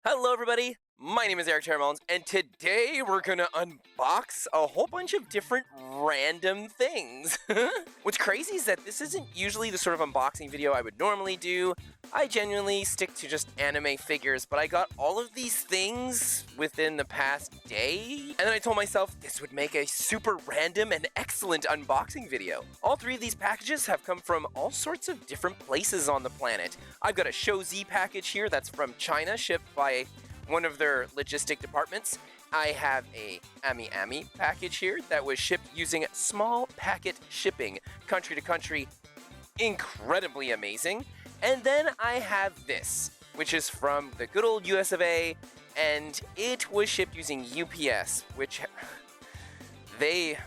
Hello everybody, my name is Erik Teren Mullins, and today we're gonna unbox a whole bunch of different random things. What's crazy is that this isn't usually the sort of unboxing video I would normally do. I genuinely stick to just anime figures, but I got all of these things within the past day, and then I told myself this would make a super random and excellent unboxing video. All three of these packages have come from all sorts of different places on the planet. I've got a Show Z package here that's from China, shipped by one of their logistic departments. I have a Ami Ami package here that was shipped using small packet shipping, country to country. Incredibly amazing. And then I have this, which is from the good old US of A, and it was shipped using UPS, which they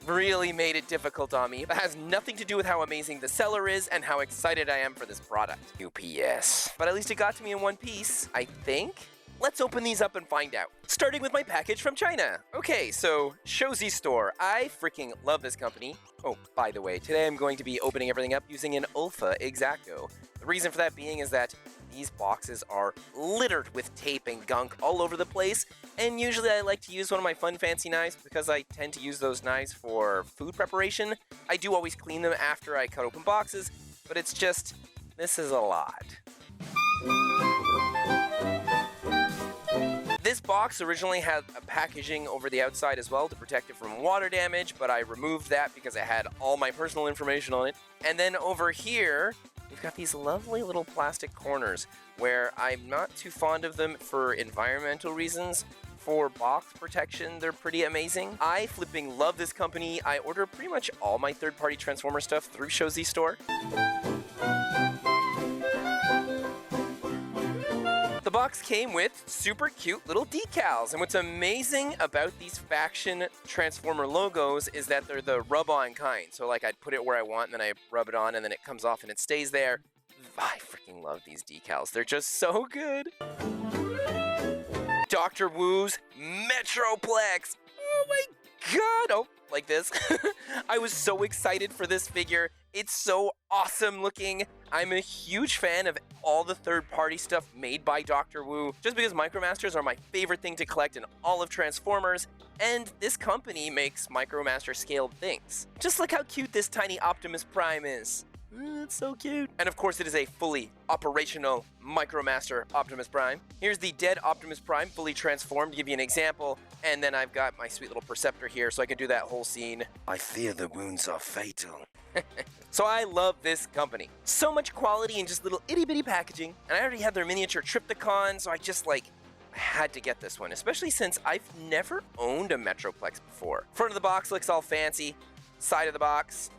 really made it difficult on me. It has nothing to do with how amazing the seller is and how excited I am for this product. UPS. But at least it got to me in one piece, I think. Let's open these up and find out. Starting with my package from China. Okay, so Show Z Store. I freaking love this company. Oh, by the way, today I'm going to be opening everything up using an Ulfa X-Acto. The reason for that being is that these boxes are littered with tape and gunk all over the place, and usually I like to use one of my fun fancy knives because I tend to use those knives for food preparation. I do always clean them after I cut open boxes, but it's just, this is a lot. This box originally had a packaging over the outside as well to protect it from water damage, but I removed that because it had all my personal information on it. And then over here, we've got these lovely little plastic corners where I'm not too fond of them for environmental reasons. For box protection, they're pretty amazing. I flipping love this company. I order pretty much all my third-party Transformer stuff through Show Z Store. The box came with super cute little decals, and what's amazing about these faction Transformer logos is that they're the rub-on kind. So like I'd put it where I want, and then I rub it on, and then it comes off and it stays there. I freaking love these decals. They're just so good. Dr. Wu's Metroplex. Oh my god. Oh, like this. I was so excited for this figure. It's so awesome looking. I'm a huge fan of all the third-party stuff made by Dr. Wu, just because Micromasters are my favorite thing to collect in all of Transformers, and this company makes Micromaster scaled things. Just look how cute this tiny Optimus Prime is. It's so cute. And of course it is a fully operational Micromaster Optimus Prime. Here's the dead Optimus Prime fully transformed, to give you an example, and then I've got my sweet little Perceptor here so I can do that whole scene. I fear the wounds are fatal. So I love this company. So much quality in just little itty-bitty packaging, and I already had their miniature Trypticon, so I just had to get this one, especially since I've never owned a Metroplex before. Front of the box looks all fancy, side of the box,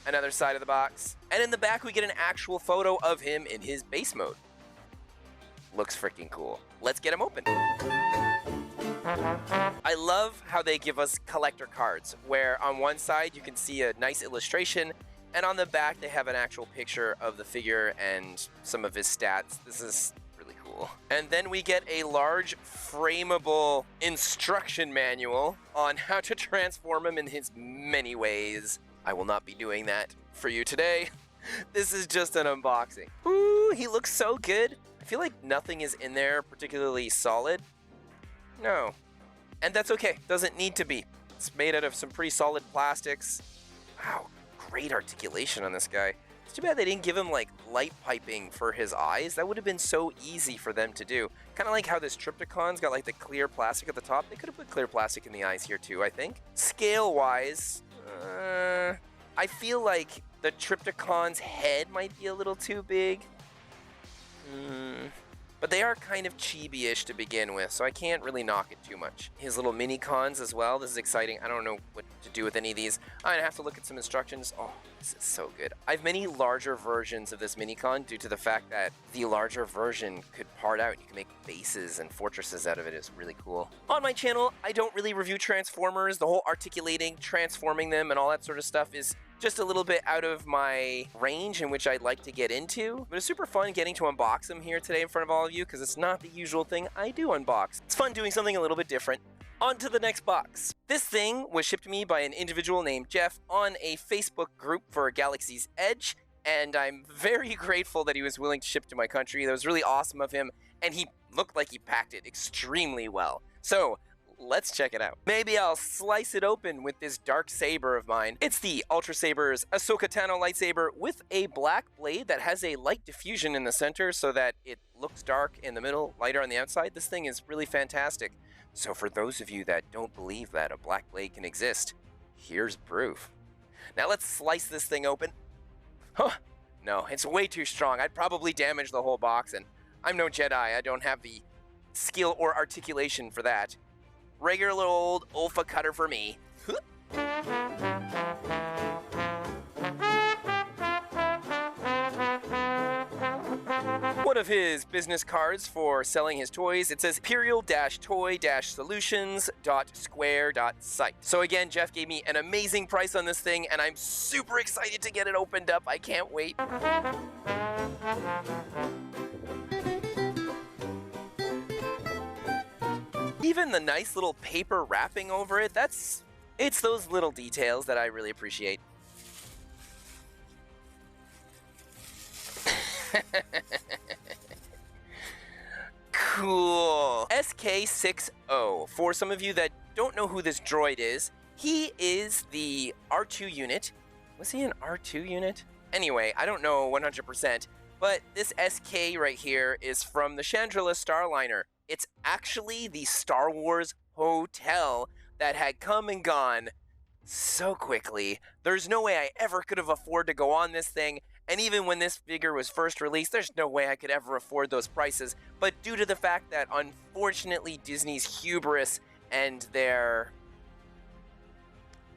another side of the box, and in the back we get an actual photo of him in his base mode. Looks freaking cool. Let's get him open. I love how they give us collector cards, where on one side you can see a nice illustration, and on the back they have an actual picture of the figure and some of his stats. This is really cool. And then we get a large frameable instruction manual on how to transform him in his many ways. I will not be doing that for you today. This is just an unboxing. Ooh, he looks so good. I feel like nothing is in there particularly solid. No. And that's okay. Doesn't need to be. It's made out of some pretty solid plastics. Wow, great articulation on this guy. It's too bad they didn't give him light piping for his eyes. That would have been so easy for them to do. Kind of like how this Trypticon's got the clear plastic at the top. They could have put clear plastic in the eyes here too, I think. Scale-wise, I feel like the Trypticon's head might be a little too big. But they are kind of chibi-ish to begin with, so I can't really knock it too much. His little mini-cons as well. This is exciting. I don't know what to do with any of these. I'm gonna have to look at some instructions. Oh, this is so good. I have many larger versions of this mini-con due to the fact that the larger version could part out. You can make bases and fortresses out of it. It's really cool. On my channel, I don't really review Transformers. The whole articulating, transforming them, and all that sort of stuff is just a little bit out of my range in which I'd like to get into. But it's super fun getting to unbox them here today in front of all of you because it's not the usual thing I do unbox. It's fun doing something a little bit different. On to the next box. This thing was shipped to me by an individual named Jeff on a Facebook group for Galaxy's Edge, and I'm very grateful that he was willing to ship to my country. That was really awesome of him, and he looked like he packed it extremely well. So let's check it out. Maybe I'll slice it open with this dark saber of mine. It's the Ultra Saber's Ahsoka Tano lightsaber with a black blade that has a light diffusion in the center so that it looks dark in the middle, lighter on the outside. This thing is really fantastic. So for those of you that don't believe that a black blade can exist, here's proof. Now let's slice this thing open. Huh. No, it's way too strong. I'd probably damage the whole box, and I'm no Jedi. I don't have the skill or articulation for that. Regular little old Olfa cutter for me. One of his business cards for selling his toys, it says imperial-toy-solutions.square.site. So again, Jeff gave me an amazing price on this thing, and I'm super excited to get it opened up. I can't wait. Even the nice little paper wrapping over it, it's those little details that I really appreciate. Cool. SK60. For some of you that don't know who this droid is, he is the R2 unit. Was he an R2 unit? Anyway, I don't know 100%, but this SK right here is from the Chandrila Star liner. It's actually the Star Wars hotel that had come and gone so quickly. There's no way I ever could have afforded to go on this thing. And even when this figure was first released, there's no way I could ever afford those prices. But due to the fact that, unfortunately, Disney's hubris and their...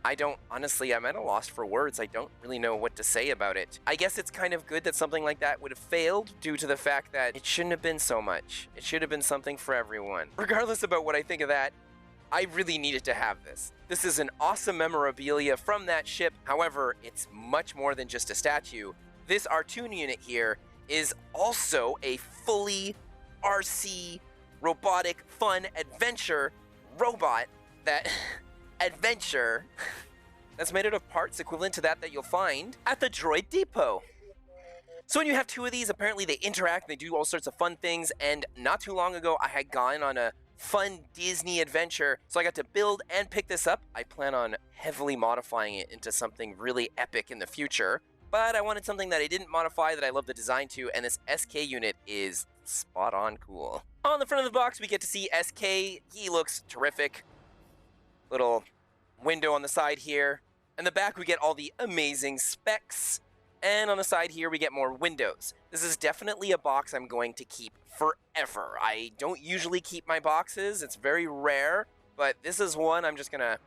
I'm at a loss for words. I don't really know what to say about it. I guess it's kind of good that something like that would have failed due to the fact that it shouldn't have been so much. It should have been something for everyone. Regardless about what I think of that, I really needed to have this. This is an awesome memorabilia from that ship. However, it's much more than just a statue. This R2 unit here is also a fully RC robotic fun adventure robot that that's made out of parts equivalent to that you'll find at the Droid Depot. So when you have two of these, apparently they interact, they do all sorts of fun things, and not too long ago I had gone on a fun Disney adventure, so I got to build and pick this up. I plan on heavily modifying it into something really epic in the future, but I wanted something that I didn't modify that I love the design to, and this SK unit is spot on cool. On the front of the box, we get to see SK. He looks terrific. Little window on the side here. In the back, we get all the amazing specs. And on the side here, we get more windows. This is definitely a box I'm going to keep forever. I don't usually keep my boxes. It's very rare. But this is one I'm just going to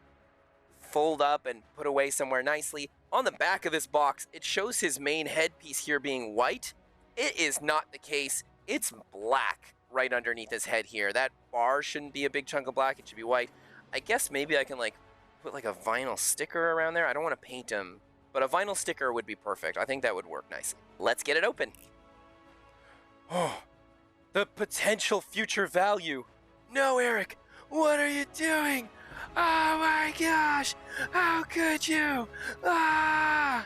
fold up and put away somewhere nicely. On the back of this box, it shows his main headpiece here being white. It is not the case. It's black right underneath his head here. That bar shouldn't be a big chunk of black. It should be white. I guess maybe I can put a vinyl sticker around there. I don't want to paint him, but a vinyl sticker would be perfect. I think that would work nicely. Let's get it open. Oh, the potential future value. No, Eric, what are you doing? Oh my gosh, how could you? Ah!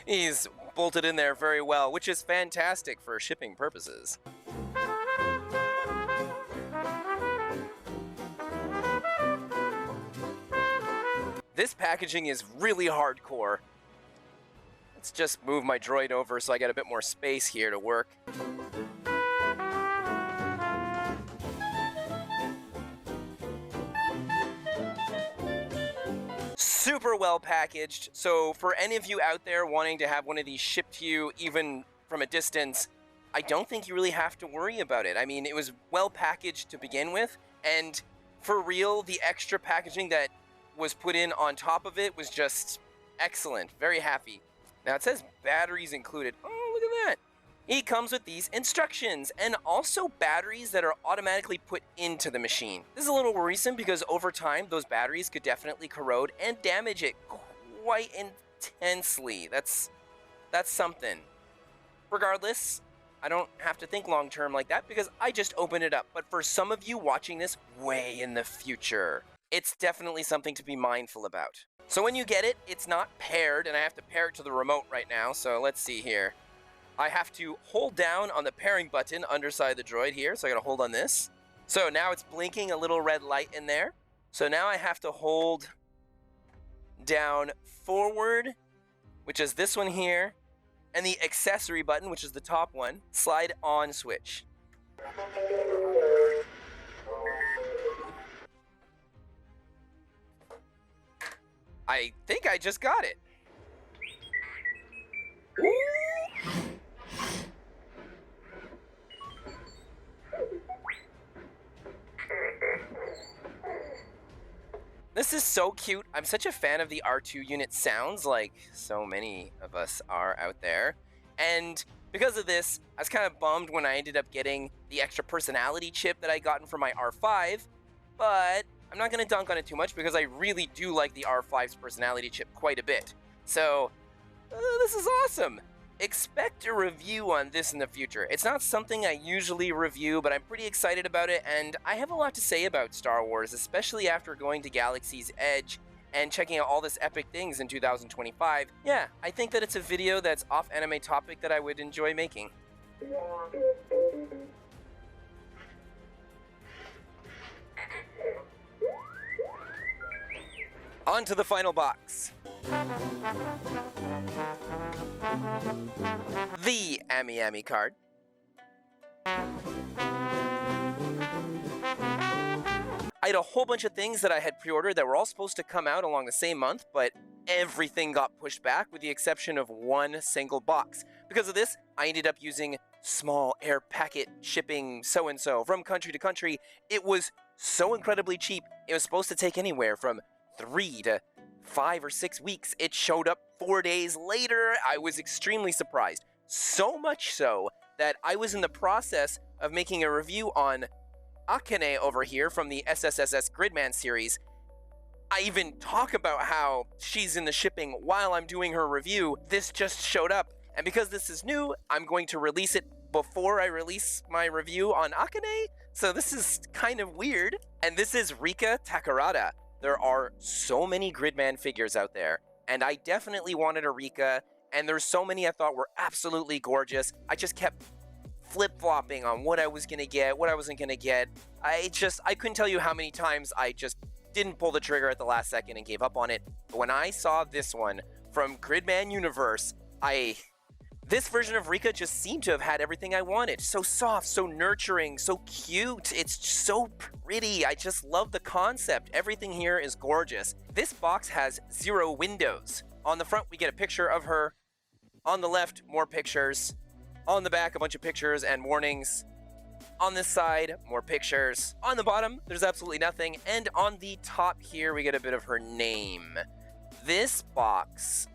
He's bolted in there very well, which is fantastic for shipping purposes. This packaging is really hardcore. Let's just move my droid over so I get a bit more space here to work. Super well packaged, so for any of you out there wanting to have one of these shipped to you even from a distance, I don't think you really have to worry about it. I mean, it was well packaged to begin with, and for real, the extra packaging that was put in on top of it was just excellent. Very happy. Now it says batteries included. Oh, look at that. It comes with these instructions and also batteries that are automatically put into the machine. This is a little worrisome because over time, those batteries could definitely corrode and damage it quite intensely. That's something. Regardless, I don't have to think long-term like that because I just opened it up. But for some of you watching this way in the future, it's definitely something to be mindful about. So when you get it, it's not paired, and I have to pair it to the remote right now, so let's see here. I have to hold down on the pairing button underside the droid here, so I gotta hold on this. So now it's blinking a little red light in there. So now I have to hold down forward, which is this one here, and the accessory button, which is the top one, slide on switch. I think I just got it. This is so cute. I'm such a fan of the R2 unit sounds, like so many of us are out there. And because of this, I was kind of bummed when I ended up getting the extra personality chip that I gotten for my R5, but I'm not going to dunk on it too much because I really do like the R5's personality chip quite a bit. So, this is awesome. Expect a review on this in the future. It's not something I usually review, but I'm pretty excited about it, and I have a lot to say about Star Wars, especially after going to Galaxy's Edge and checking out all this epic things in 2025. Yeah, I think that it's a video that's off anime topic that I would enjoy making. On to the final box. The Ami Ami card. I had a whole bunch of things that I had pre-ordered that were all supposed to come out along the same month, but everything got pushed back with the exception of one single box. Because of this, I ended up using small air packet shipping so-and-so from country to country. It was so incredibly cheap. It was supposed to take anywhere from 3 to 5 or 6 weeks. It showed up 4 days later. I was extremely surprised. So much so that I was in the process of making a review on Akane over here from the SSSS Gridman series. I even talk about how she's in the shipping while I'm doing her review. This just showed up, and because this is new, I'm going to release it before I release my review on Akane, so this is kind of weird. And this is Rikka Takarada. There are so many Gridman figures out there, and I definitely wanted a Rikka, and there's so many I thought were absolutely gorgeous. I just kept flip-flopping on what I was gonna get, what I wasn't gonna get. I couldn't tell you how many times I just didn't pull the trigger at the last second and gave up on it. But when I saw this one from Gridman Universe, this version of Rikka just seemed to have had everything I wanted. So soft, so nurturing, so cute. It's so pretty. I just love the concept. Everything here is gorgeous. This box has 0 windows. On the front, we get a picture of her. On the left, more pictures. On the back, a bunch of pictures and warnings. On this side, more pictures. On the bottom, there's absolutely nothing. And on the top here, we get a bit of her name. This box,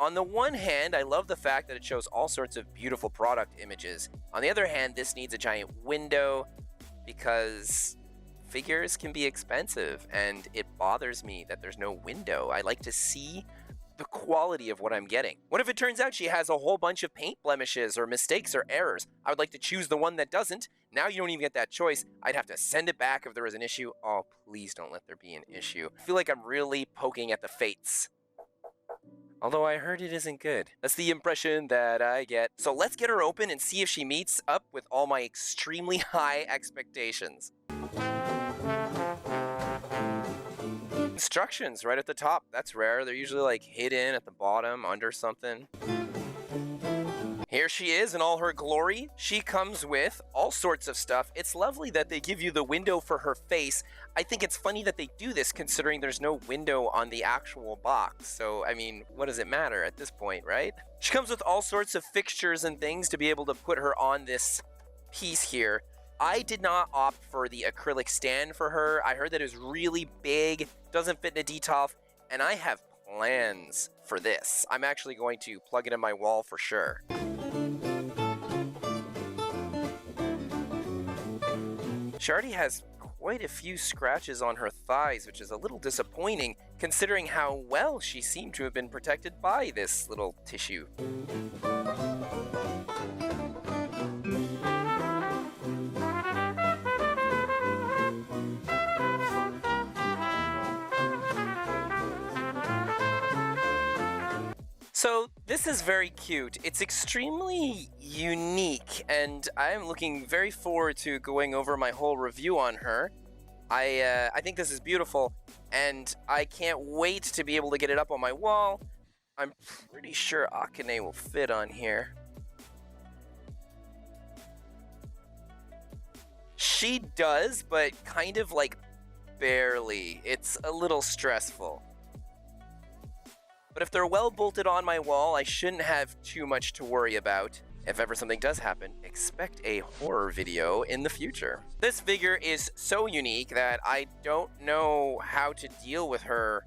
on the one hand, I love the fact that it shows all sorts of beautiful product images. On the other hand, this needs a giant window because figures can be expensive, and it bothers me that there's no window. I like to see the quality of what I'm getting. What if it turns out she has a whole bunch of paint blemishes or mistakes or errors? I would like to choose the one that doesn't. Now you don't even get that choice. I'd have to send it back if there was an issue. Oh, please don't let there be an issue. I feel like I'm really poking at the fates. Although I heard it isn't good. That's the impression that I get. So let's get her open and see if she meets up with all my extremely high expectations. Instructions right at the top. That's rare. They're usually like hidden at the bottom under something. Here she is in all her glory. She comes with all sorts of stuff. It's lovely that they give you the window for her face. I think it's funny that they do this considering there's no window on the actual box. So, I mean, what does it matter at this point, right? She comes with all sorts of fixtures and things to be able to put her on this piece here. I did not opt for the acrylic stand for her. I heard that it was really big, doesn't fit in a DTOF, and I have plans for this. I'm actually going to plug it in my wall for sure. She already has quite a few scratches on her thighs, which is a little disappointing considering how well she seemed to have been protected by this little tissue. So this is very cute. It's extremely unique, and I'm looking very forward to going over my whole review on her. I think this is beautiful, and I can't wait to be able to get it up on my wall. I'm pretty sure Akane will fit on here. She does, but kind of like barely. It's a little stressful. But if they're well bolted on my wall, I shouldn't have too much to worry about. If ever something does happen, expect a horror video in the future. This figure is so unique that I don't know how to deal with her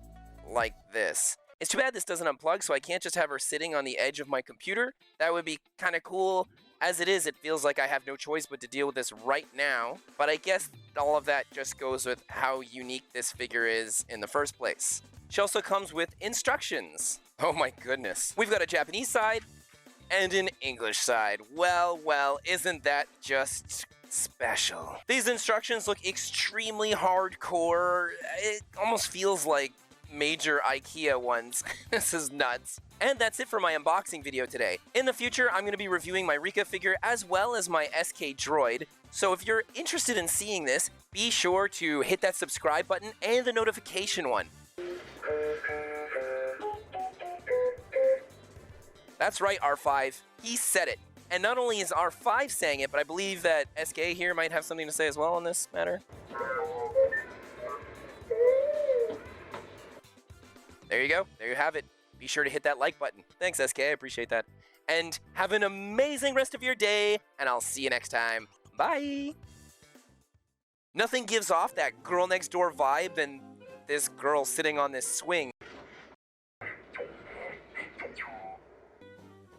like this. It's too bad this doesn't unplug, so I can't just have her sitting on the edge of my computer. That would be kind of cool. As it is, it feels like I have no choice but to deal with this right now. But I guess all of that just goes with how unique this figure is in the first place. She also comes with instructions. Oh my goodness. We've got a Japanese side and an English side. Well, isn't that just special? These instructions look extremely hardcore. It almost feels like major IKEA ones. This is nuts. And that's it for my unboxing video today. In the future, I'm going to be reviewing my Rikka figure as well as my SK Droid. So if you're interested in seeing this, be sure to hit that subscribe button and the notification one. That's right, R5. He said it. And not only is R5 saying it, but I believe that SK here might have something to say as well on this matter. There you go. There you have it. Be sure to hit that like button. Thanks, SK. I appreciate that. And have an amazing rest of your day, and I'll see you next time. Bye. Nothing gives off that girl next door vibe than this girl sitting on this swing.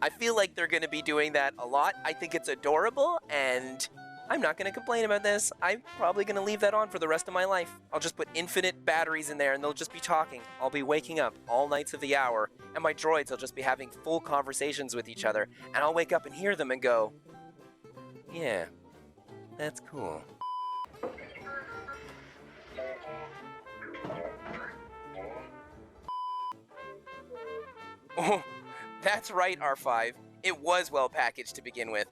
I feel like they're going to be doing that a lot. I think it's adorable, and I'm not going to complain about this. I'm probably going to leave that on for the rest of my life. I'll just put infinite batteries in there, and they'll just be talking. I'll be waking up all nights of the hour, and my droids will just be having full conversations with each other, and I'll wake up and hear them and go, yeah, that's cool. Oh, that's right, R5. It was well packaged to begin with.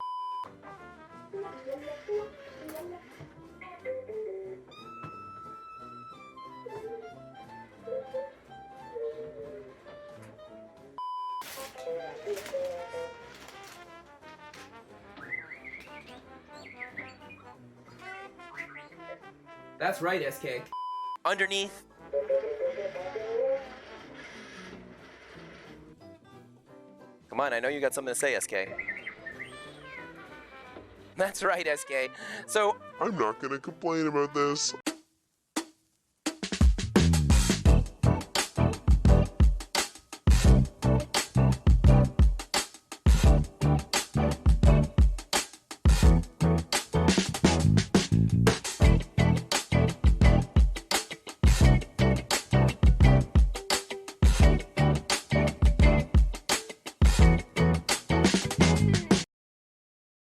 That's right, SK. Underneath. Come on, I know you got something to say, SK. That's right, SK. So, I'm not gonna complain about this.